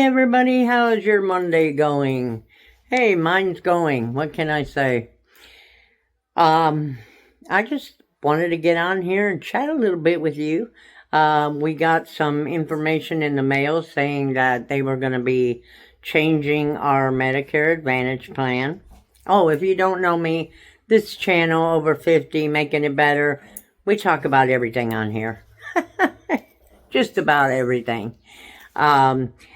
everybody, how's your Monday going? Hey, mine's going. What can I say? I just wanted to get on here and chat a little bit with you. We got some information in the mail saying that they were going to be changing our Medicare Advantage plan. Oh, if you don't know me, this channel, Over 50, Making It Better, we talk about everything on here. Just about everything.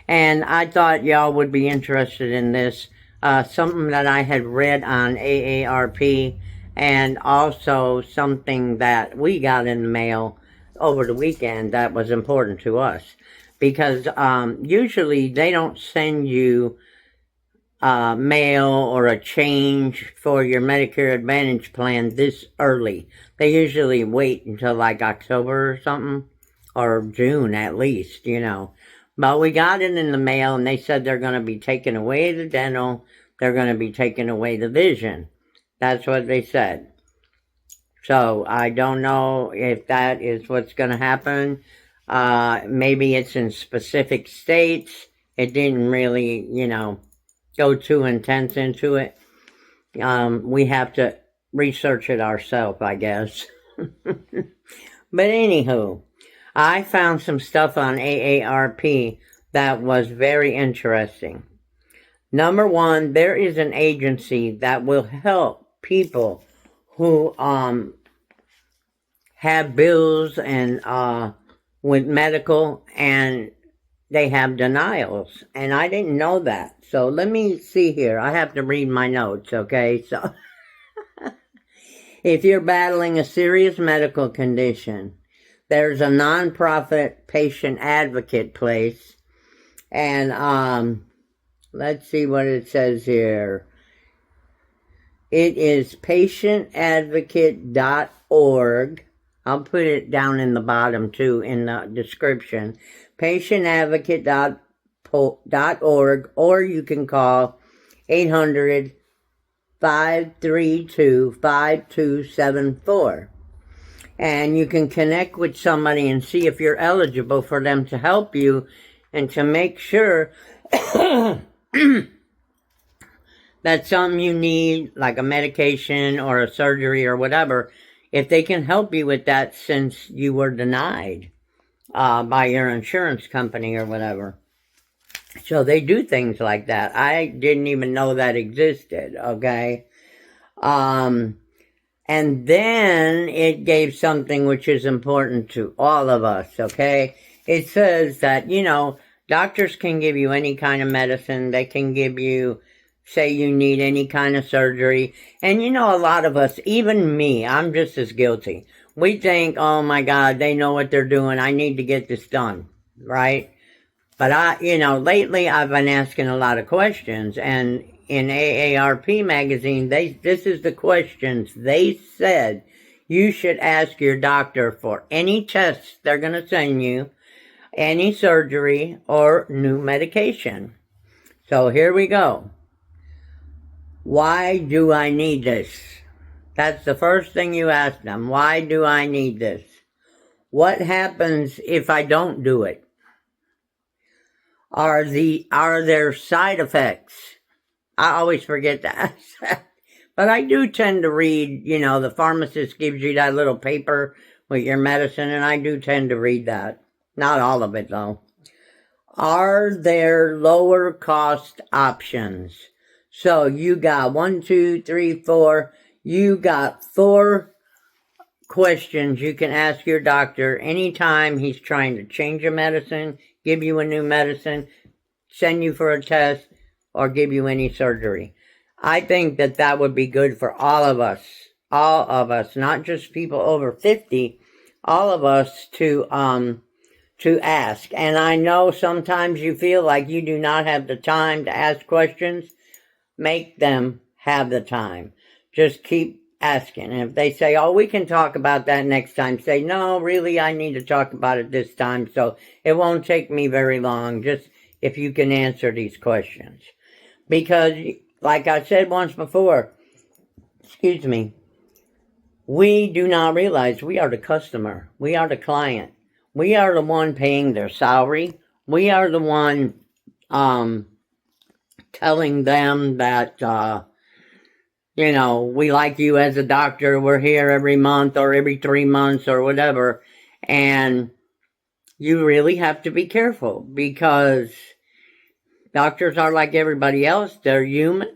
And I thought y'all would be interested in this. Something that I had read on AARP, and also something that we got in the mail over the weekend that was important to us. Because usually they don't send you mail or a change for your Medicare Advantage plan this early. They usually wait until like October or something, or June at least, you know. But we got it in the mail, and they said they're going to be taking away the dental, they're going to be taking away the vision. That's what they said. So I don't know if that is what's going to happen. Maybe it's in specific states. It didn't really, go too intense into it. We have to research it ourselves, I guess. But anywho, I found some stuff on AARP that was very interesting. Number one, there is an agency that will help people who have bills and with medical, and they have denials. And I didn't know that. So let me see here. I have to read my notes, okay? So if you're battling a serious medical condition, there's a nonprofit patient advocate place, and let's see what it says here. It is patientadvocate.org. I'll put it down in the bottom too in the description. Patientadvocate.org, or you can call 800-532-5274. And you can connect with somebody and see if you're eligible for them to help you, and to make sure that's something you need, like a medication or a surgery or whatever, if they can help you with that since you were denied by your insurance company or whatever. So they do things like that. I didn't even know that existed, okay? And then it gave something which is important to all of us, okay? It says that, doctors can give you any kind of medicine. They can give you, say you need any kind of surgery. And a lot of us, even me, I'm just as guilty. We think, oh my God, they know what they're doing. I need to get this done, right? But lately I've been asking a lot of questions, and in AARP magazine, this is the questions they said you should ask your doctor for any tests they're going to send you, any surgery, or new medication. So here we go. Why do I need this? That's the first thing you ask them. Why do I need this? What happens if I don't do it? Are there side effects? I always forget to ask that. But I do tend to read, the pharmacist gives you that little paper with your medicine, and I do tend to read that. Not all of it, though. Are there lower cost options? So you got 1, 2, 3, 4. You got 4 questions you can ask your doctor anytime he's trying to change your medicine, give you a new medicine, send you for a test, or give you any surgery. I think that would be good for all of us, not just people over 50, all of us to ask. And I know sometimes you feel like you do not have the time to ask questions. Make them have the time. Just keep asking. And if they say, oh, we can talk about that next time, say, no, really, I need to talk about it this time, so it won't take me very long, just if you can answer these questions. Because, like I said once before, we do not realize we are the customer. We are the client. We are the one paying their salary. We are the one telling them that, we like you as a doctor, we're here every month or every 3 months or whatever, and you really have to be careful because doctors are like everybody else, they're human,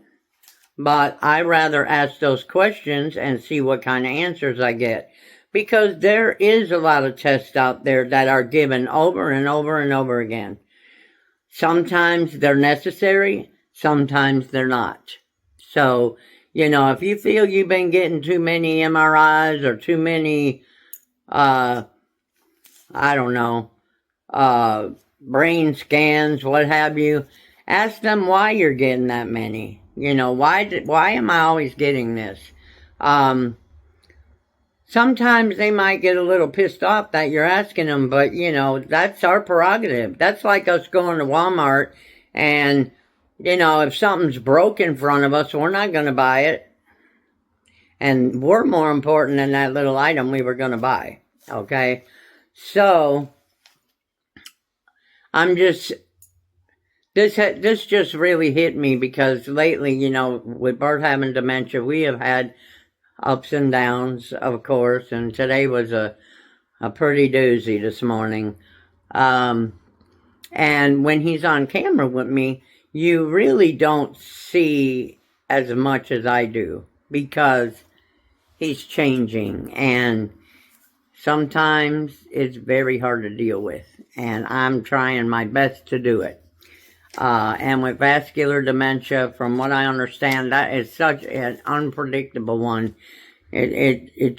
but I rather ask those questions and see what kind of answers I get. Because there is a lot of tests out there that are given over and over and over again. Sometimes they're necessary, sometimes they're not. So, if you feel you've been getting too many MRIs or too many, brain scans, what have you, ask them why you're getting that many. Why am I always getting this? Sometimes they might get a little pissed off that you're asking them, but, that's our prerogative. That's like us going to Walmart and, if something's broke in front of us, we're not going to buy it. And we're more important than that little item we were going to buy. Okay? So, this just really hit me because lately, with Bert having dementia, we have had ups and downs, of course, and today was a pretty doozy this morning. And when he's on camera with me, you really don't see as much as I do because he's changing, and sometimes it's very hard to deal with, and I'm trying my best to do it. And with vascular dementia, from what I understand, that is such an unpredictable one. It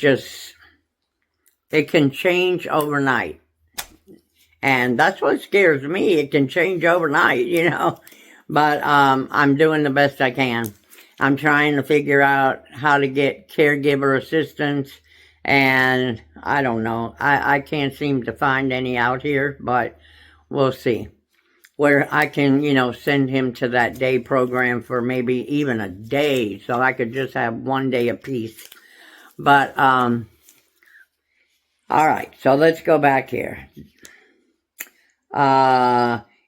can change overnight. And that's what scares me. It can change overnight, But I'm doing the best I can. I'm trying to figure out how to get caregiver assistance. And I don't know. I can't seem to find any out here, but we'll see. Where I can, send him to that day program for maybe even a day, so I could just have 1 day apiece. But, all right, so let's go back here.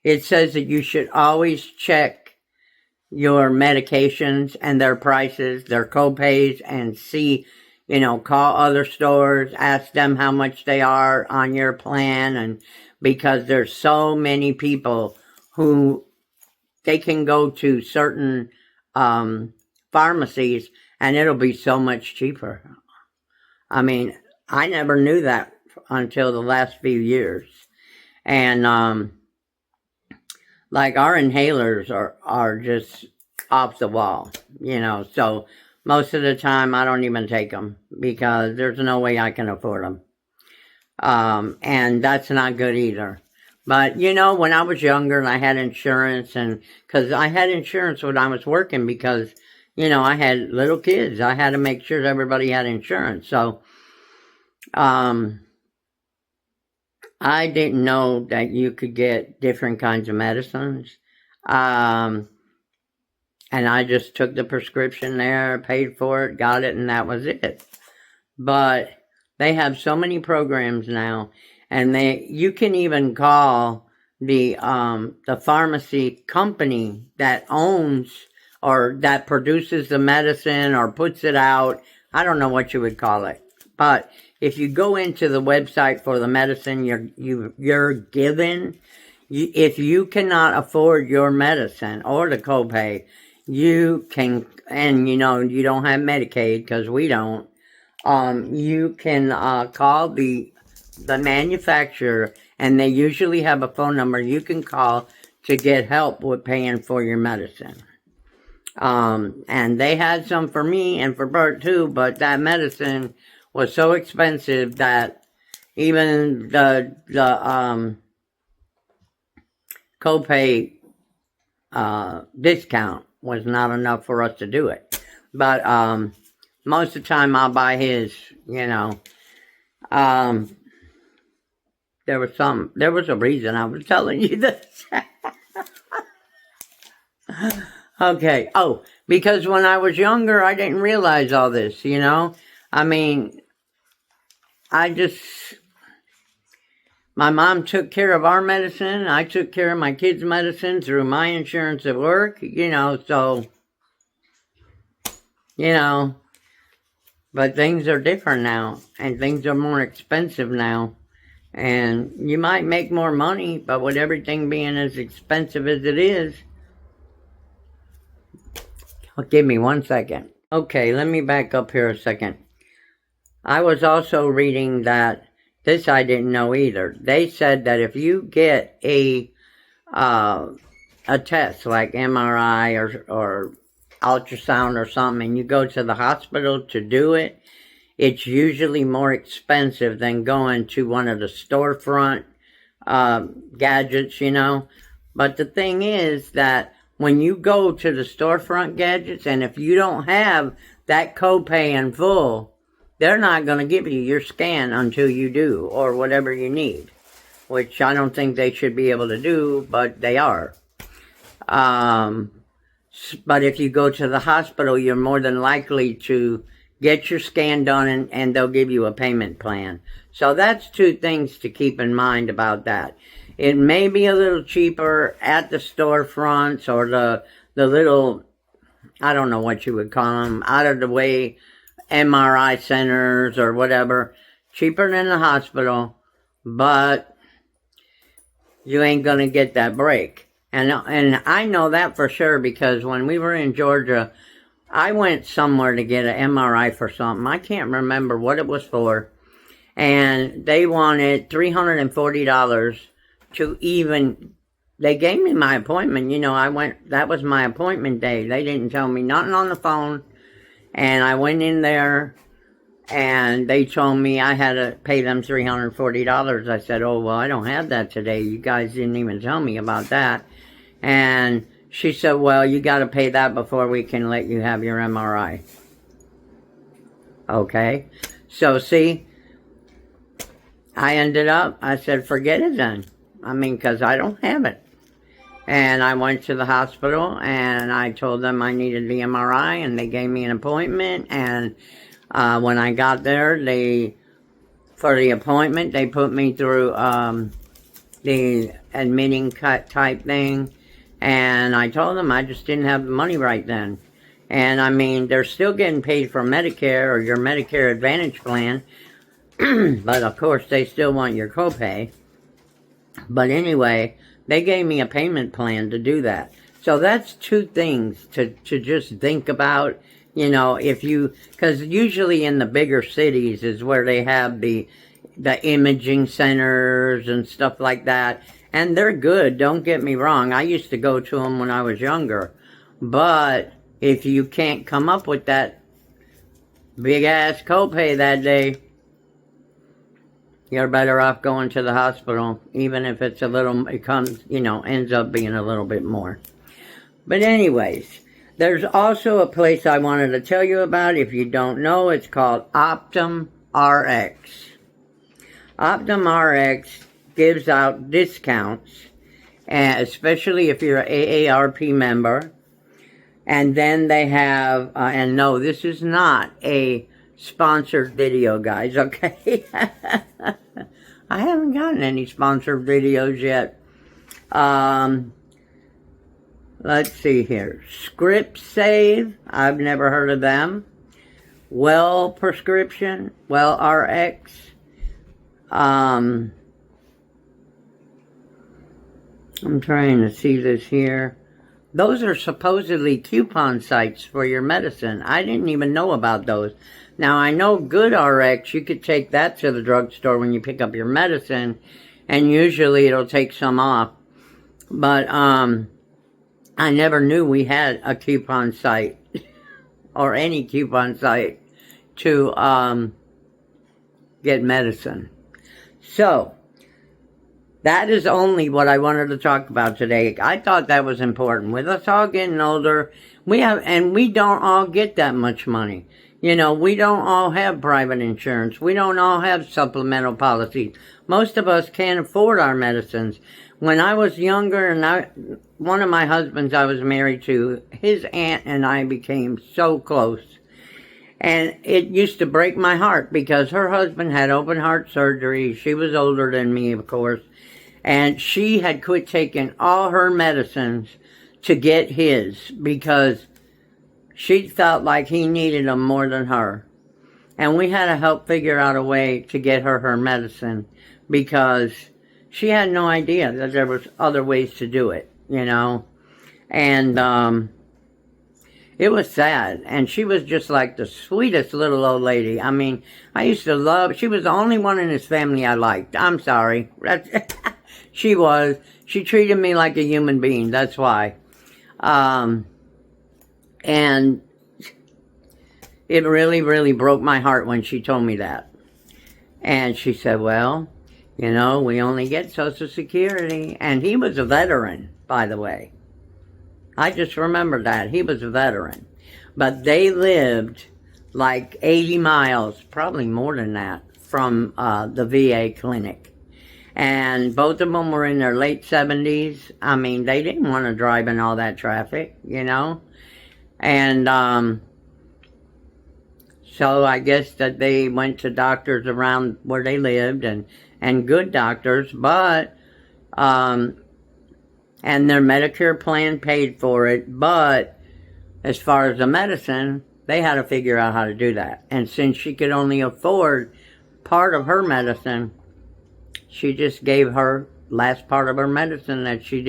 It says that you should always check your medications and their prices, their co-pays, and see, call other stores, ask them how much they are on your plan, and because there's so many people who they can go to certain pharmacies and it'll be so much cheaper. I mean, I never knew that until the last few years. And like our inhalers are just off the wall, so most of the time I don't even take them because there's no way I can afford them. And that's not good either. But, when I was younger and I had insurance, and because I had insurance when I was working because, I had little kids. I had to make sure everybody had insurance. So, I didn't know that you could get different kinds of medicines. And I just took the prescription there, paid for it, got it, and that was it. But they have so many programs now. And you can even call the pharmacy company that owns or that produces the medicine or puts it out. I don't know what you would call it. But if you go into the website for the medicine you're given, if you cannot afford your medicine or the copay, you can, and you don't have Medicaid because we don't, you can call the manufacturer, and they usually have a phone number you can call to get help with paying for your medicine. And they had some for me and for Bert too, but that medicine was so expensive that even the copay discount was not enough for us to do it. But most of the time I'll buy his, there was a reason I was telling you this. Okay. Oh, because when I was younger, I didn't realize all this, I mean, my my mom took care of our medicine. I took care of my kids' medicine through my insurance at work, so, but things are different now, and things are more expensive now. And you might make more money, but with everything being as expensive as it is, give me 1 second. Okay, let me back up here a second. I was also reading that, this I didn't know either. They said that if you get a test like MRI or ultrasound or something, and you go to the hospital to do it, it's usually more expensive than going to one of the storefront gadgets, But the thing is that when you go to the storefront gadgets, and if you don't have that copay in full, they're not going to give you your scan until you do, or whatever you need, which I don't think they should be able to do, but they are. But if you go to the hospital, you're more than likely to get your scan done, and they'll give you a payment plan. So that's two things to keep in mind about that. It may be a little cheaper at the storefronts or the little, I don't know what you would call them, out of the way MRI centers or whatever, cheaper than the hospital, but you ain't gonna get that break. And I know that for sure, because when we were in Georgia, I went somewhere to get an MRI for something. I can't remember what it was for. And they wanted $340 to even, they gave me my appointment. I went, that was my appointment day. They didn't tell me nothing on the phone. And I went in there, and they told me I had to pay them $340. I said, oh, well, I don't have that today. You guys didn't even tell me about that. And she said, well, you got to pay that before we can let you have your MRI. Okay. So, see, I said, forget it then. Because I don't have it. And I went to the hospital, and I told them I needed the MRI, and they gave me an appointment. And when I got there, for the appointment, they put me through the admitting cut type thing. And I told them I just didn't have the money right then. And they're still getting paid for Medicare or your Medicare Advantage plan. But of course, they still want your copay. But anyway, they gave me a payment plan to do that. So that's two things to just think about, because usually in the bigger cities is where they have the imaging centers and stuff like that. And they're good, don't get me wrong. I used to go to them when I was younger. But if you can't come up with that big-ass copay that day, you're better off going to the hospital, even if it's ends up being a little bit more. But anyways, there's also a place I wanted to tell you about. If you don't know, it's called Optum RX. Optum RX gives out discounts, especially if you're an AARP member. And then they have, and no, this is not a sponsored video, guys, okay? I haven't gotten any sponsored videos yet. Let's see here. Script Save, I've never heard of them. Well Prescription, Well RX. I'm trying to see this here. Those are supposedly coupon sites for your medicine. I didn't even know about those. Now, I know Good RX, you could take that to the drugstore when you pick up your medicine, and usually it'll take some off. But I never knew we had a coupon site or any coupon site to get medicine. So, that is only what I wanted to talk about today. I thought that was important. With us all getting older, we don't all get that much money. We don't all have private insurance. We don't all have supplemental policies. Most of us can't afford our medicines. When I was younger, and one of my husbands I was married to, his aunt and I became so close. And it used to break my heart because her husband had open heart surgery. She was older than me, of course. And she had quit taking all her medicines to get his because she felt like he needed them more than her. And we had to help figure out a way to get her medicine because she had no idea that there was other ways to do it, you know. And it was sad. And she was just like the sweetest little old lady. I mean, I used to love, she was the only one in his family I liked. I'm sorry. She was. She treated me like a human being. That's why. And it really, really broke my heart when she told me that. And she said, well, you know, we only get Social Security. And he was a veteran, by the way. I just remember that. He was a veteran. But they lived like 80 miles, probably more than that, from the VA clinic. And both of them were in their late 70s. I mean, they didn't want to drive in all that traffic, you know. And so I guess that they went to doctors around where they lived and good doctors, but, and their Medicare plan paid for it, but as far as the medicine, they had to figure out how to do that. And since she could only afford part of her medicine, she just gave her last part of her medicine that she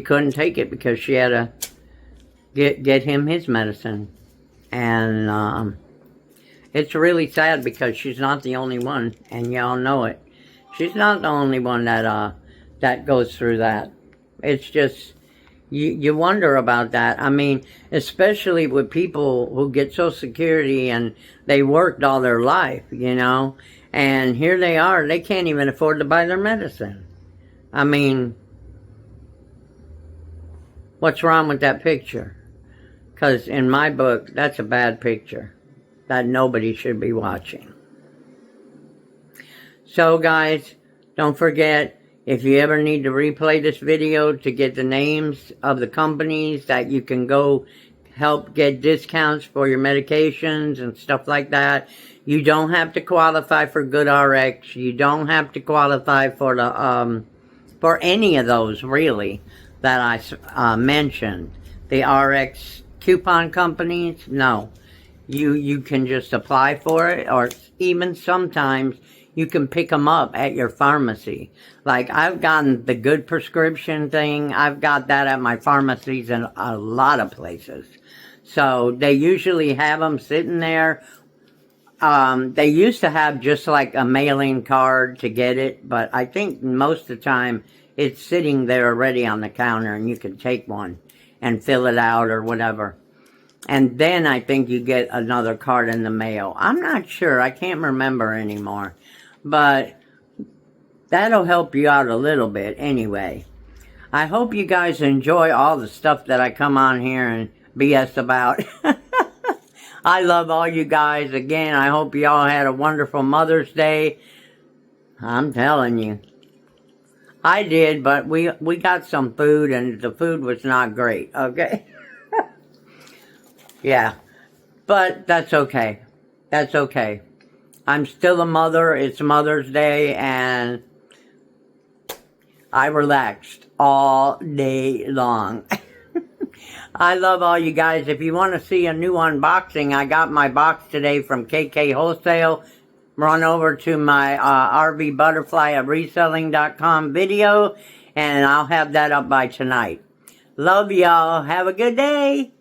couldn't take it because she had to get him his medicine. And it's really sad because she's not the only one, and y'all know it. She's not the only one that goes through that. It's just, you wonder about that. I mean, especially with people who get Social Security and they worked all their life, you know, and here they are, they can't even afford to buy their medicine. I mean, what's wrong with that picture? Because in my book, that's a bad picture that nobody should be watching. So guys, don't forget, if you ever need to replay this video to get the names of the companies that you can go help get discounts for your medications and stuff like that, you don't have to qualify for GoodRx. You don't have to qualify for the for any of those really that I mentioned. The RX coupon companies, no. You can just apply for it, or even sometimes you can pick them up at your pharmacy. Like, I've gotten the good prescription thing. I've got that at my pharmacies in a lot of places. So they usually have them sitting there. They used to have just like a mailing card to get it, but I think most of the time it's sitting there already on the counter and you can take one and fill it out or whatever. And then I think you get another card in the mail. I'm not sure. I can't remember anymore. But that'll help you out a little bit anyway. I hope you guys enjoy all the stuff that I come on here and BS about. I love all you guys. Again, I hope you all had a wonderful Mother's Day. I'm telling you. I did, but we got some food and the food was not great, okay? Yeah, but that's okay. That's okay. I'm still a mother. It's Mother's Day, and I relaxed all day long. I love all you guys. If you want to see a new unboxing, I got my box today from KK Wholesale. Run over to my RV Butterfly at reselling.com video, and I'll have that up by tonight. Love y'all. Have a good day.